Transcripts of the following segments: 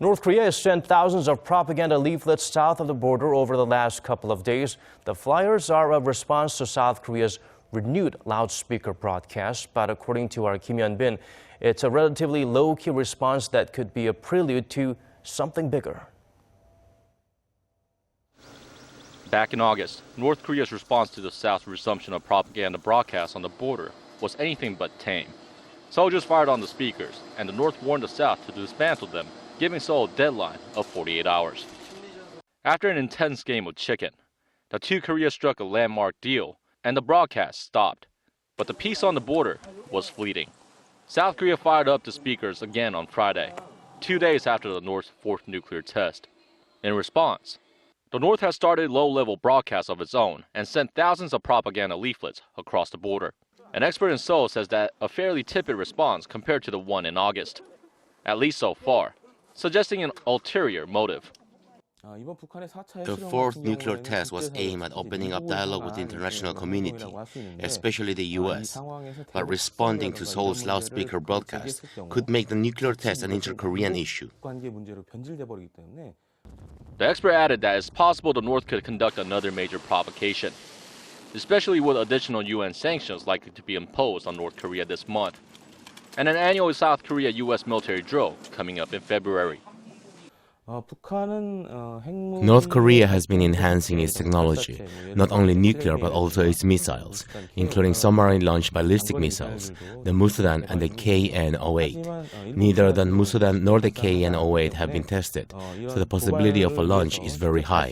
North Korea has sent thousands of propaganda leaflets south of the border over the last couple of days. The flyers are a response to South Korea's renewed loudspeaker broadcast, but according to our Kim Hyun, it's a relatively low-key response that could be a prelude to something bigger. Back in August, North Korea's response to the South's resumption of propaganda broadcasts on the border was anything but tame. Soldiers fired on the speakers, and the North warned the South to dismantle them, giving Seoul a deadline of 48 hours. After an intense game of chicken, the two Koreas struck a landmark deal, and the broadcast stopped. But the peace on the border was fleeting. South Korea fired up the speakers again on Friday, 2 days after the North's fourth nuclear test. In response, the North has started low-level broadcasts of its own and sent thousands of propaganda leaflets across the border. An expert in Seoul says that a fairly tepid response compared to the one in August, at least so far, suggesting an ulterior motive. The fourth nuclear test was aimed at opening up dialogue with the international community, especially the U.S., but responding to Seoul's loudspeaker broadcast could make the nuclear test an inter-Korean issue. The expert added that it's possible the North could conduct another major provocation, especially with additional UN sanctions likely to be imposed on North Korea this month, and an annual South Korea-U.S. military drill coming up in February. North Korea has been enhancing its technology, not only nuclear but also its missiles, including submarine-launched ballistic missiles, the Musudan and the KN-08. Neither the Musudan nor the KN-08 have been tested, so the possibility of a launch is very high.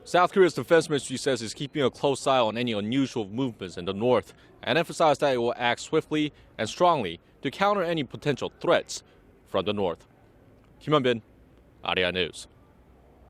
South Korea's defense ministry says it's keeping a close eye on any unusual movements in the North and emphasized that it will act swiftly and strongly to counter any potential threats from the North. Kim Hyun, Arirang News.